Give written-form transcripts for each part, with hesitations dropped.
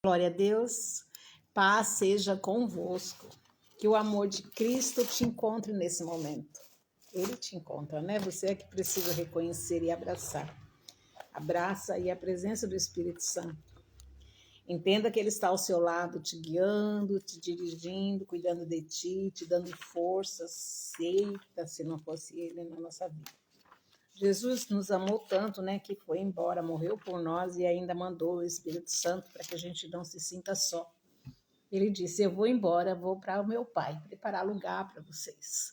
Glória a Deus, paz seja convosco, que o amor de Cristo te encontre nesse momento. Ele te encontra, né? Você é que precisa reconhecer e abraçar. Abraça aí a presença do Espírito Santo. Entenda que Ele está ao seu lado, te guiando, te dirigindo, cuidando de ti, te dando forças. Eita, se não fosse Ele na nossa vida. Jesus nos amou tanto, né, que foi embora, morreu por nós e ainda mandou o Espírito Santo para que a gente não se sinta só. Ele disse: eu vou embora, vou para o meu Pai, preparar lugar para vocês.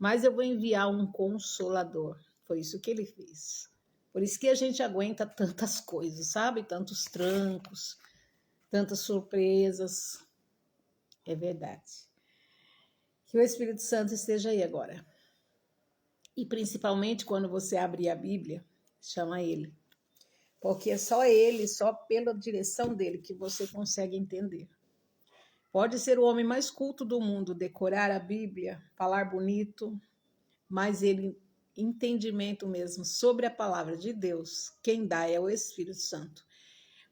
Mas eu vou enviar um consolador. Foi isso que ele fez. Por isso que a gente aguenta tantas coisas, sabe? Tantos trancos, tantas surpresas. É verdade. Que o Espírito Santo esteja aí agora. E principalmente quando você abrir a Bíblia, chama ele. Porque é só ele, só pela direção dele que você consegue entender. Pode ser o homem mais culto do mundo, decorar a Bíblia, falar bonito, mas ele, entendimento mesmo sobre a palavra de Deus, quem dá é o Espírito Santo.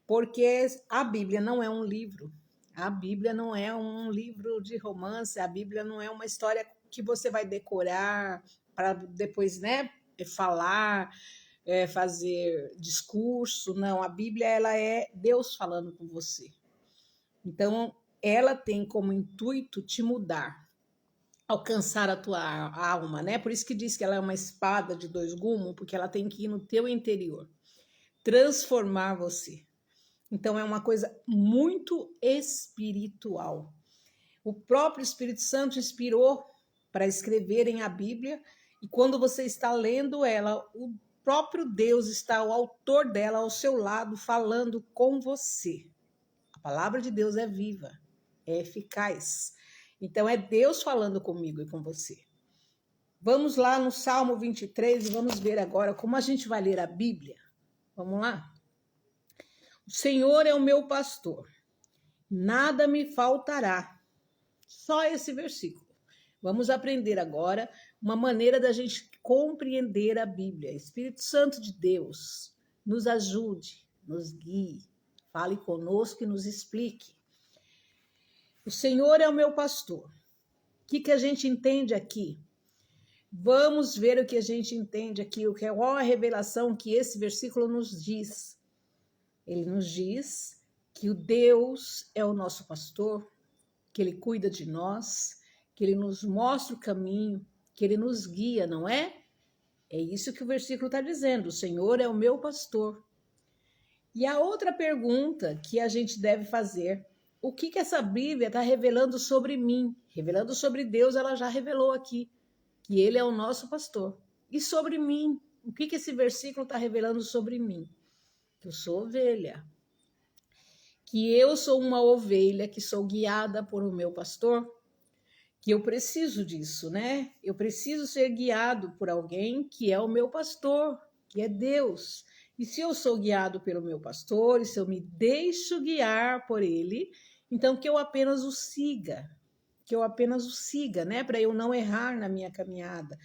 Porque a Bíblia não é um livro, a Bíblia não é um livro de romance, a Bíblia não é uma história que você vai decorar para depois, né, falar, fazer discurso. Não, a Bíblia ela é Deus falando com você. Então, ela tem como intuito te mudar, alcançar a tua alma, né? Por isso que diz que ela é uma espada de dois gumes, porque ela tem que ir no teu interior, transformar você. Então, é uma coisa muito espiritual. O próprio Espírito Santo inspirou para escreverem a Bíblia, e quando você está lendo ela, o próprio Deus está, o autor dela, ao seu lado, falando com você. A palavra de Deus é viva, é eficaz. Então, é Deus falando comigo e com você. Vamos lá no Salmo 23 e vamos ver agora como a gente vai ler a Bíblia. Vamos lá? O Senhor é o meu pastor, nada me faltará. Só esse versículo. Vamos aprender agora uma maneira da gente compreender a Bíblia. Espírito Santo de Deus, nos ajude, nos guie, fale conosco e nos explique. O Senhor é o meu pastor. O que a gente entende aqui? Vamos ver o que a gente entende aqui, qual a revelação que esse versículo nos diz. Ele nos diz que o Deus é o nosso pastor, que Ele cuida de nós, que Ele nos mostra o caminho, que Ele nos guia, não é? É isso que o versículo está dizendo, o Senhor é o meu pastor. E a outra pergunta que a gente deve fazer: o que essa Bíblia está revelando sobre mim? Revelando sobre Deus, ela já revelou aqui, que Ele é o nosso pastor. E sobre mim? O que esse versículo está revelando sobre mim? Que eu sou ovelha. Que eu sou uma ovelha, que sou guiada por o meu pastor. Que eu preciso disso, né? Eu preciso ser guiado por alguém que é o meu pastor, que é Deus. E se eu sou guiado pelo meu pastor, e se eu me deixo guiar por ele, então que eu apenas o siga, né? Para eu não errar na minha caminhada.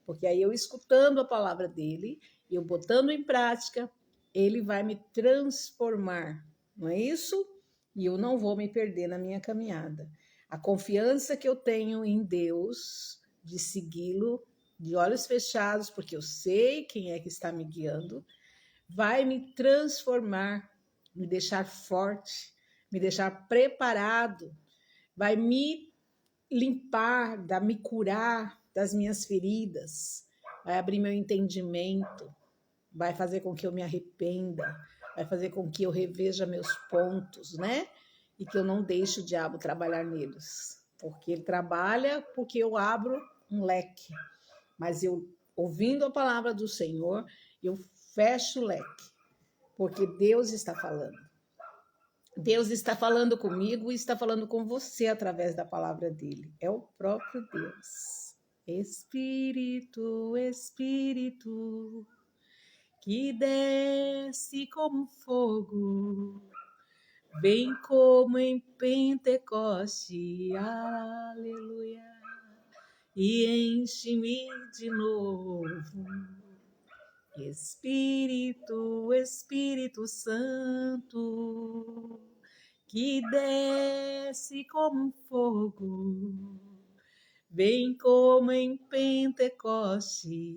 Porque aí eu escutando a palavra dele, eu botando em prática, ele vai me transformar, não é isso? E eu não vou me perder na minha caminhada. A confiança que eu tenho em Deus, de segui-lo, de olhos fechados, porque eu sei quem é que está me guiando, vai me transformar, me deixar forte, me deixar preparado, vai me limpar, me curar das minhas feridas, vai abrir meu entendimento, vai fazer com que eu me arrependa, vai fazer com que eu reveja meus pontos, né? E que eu não deixe o diabo trabalhar neles. Porque ele trabalha porque eu abro um leque. Mas eu, ouvindo a palavra do Senhor, eu fecho o leque. Porque Deus está falando. Deus está falando comigo e está falando com você através da palavra dele. É o próprio Deus. Espírito, Espírito, que desce como fogo, bem como em Pentecoste, aleluia, e enche-me de novo. Espírito, Espírito Santo, que desce como um fogo, vem como em Pentecoste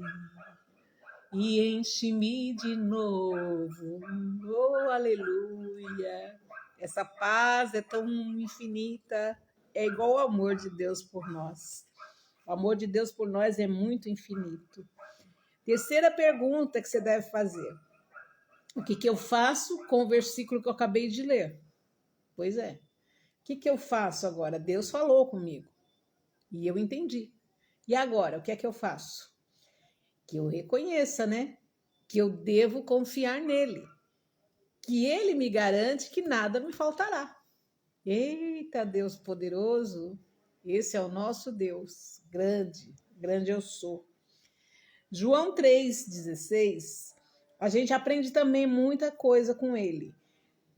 e enche-me de novo. Oh, aleluia! Essa paz é tão infinita, é igual o amor de Deus por nós. O amor de Deus por nós é muito infinito. Terceira pergunta que você deve fazer: o que eu faço com o versículo que eu acabei de ler? Pois é. O que eu faço agora? Deus falou comigo e eu entendi. E agora, o que é que eu faço? Que eu reconheça, né? Que eu devo confiar nele. Que ele me garante que nada me faltará. Eita, Deus poderoso! Esse é o nosso Deus. Grande, grande eu sou. João 3,16, a gente aprende também muita coisa com ele.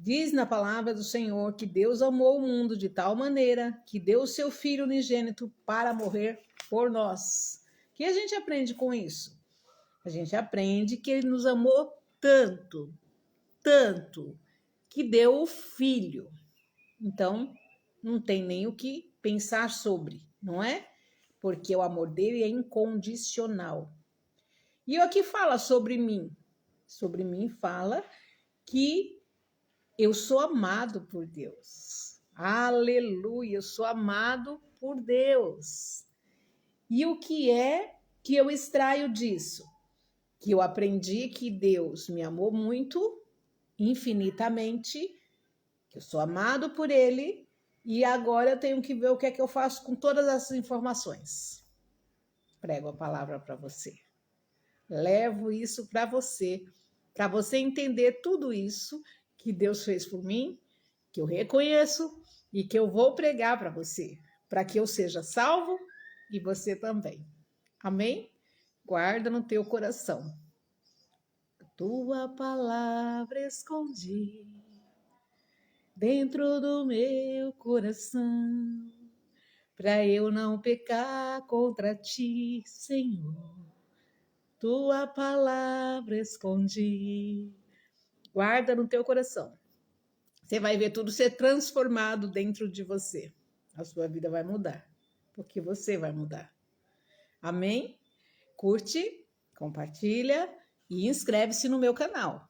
Diz na palavra do Senhor que Deus amou o mundo de tal maneira que deu o seu Filho unigênito para morrer por nós. O que a gente aprende com isso? A gente aprende que ele nos amou tanto, tanto, que deu o Filho. Então, não tem nem o que pensar sobre, não é? Porque o amor dele é incondicional. E o que fala sobre mim? Sobre mim fala que eu sou amado por Deus. Aleluia, eu sou amado por Deus. E o que é que eu extraio disso? Que eu aprendi que Deus me amou muito, infinitamente, que eu sou amado por Ele, e agora eu tenho que ver o que é que eu faço com todas essas informações. Prego a palavra para você. Levo isso para você entender tudo isso que Deus fez por mim, que eu reconheço e que eu vou pregar para você, para que eu seja salvo e você também. Amém? Guarda no teu coração. Tua palavra escondi dentro do meu coração, para eu não pecar contra ti, Senhor. Tua palavra escondi. Guarda no teu coração. Você vai ver tudo ser transformado dentro de você. A sua vida vai mudar, porque você vai mudar. Amém? Curte, compartilha e inscreve-se no meu canal.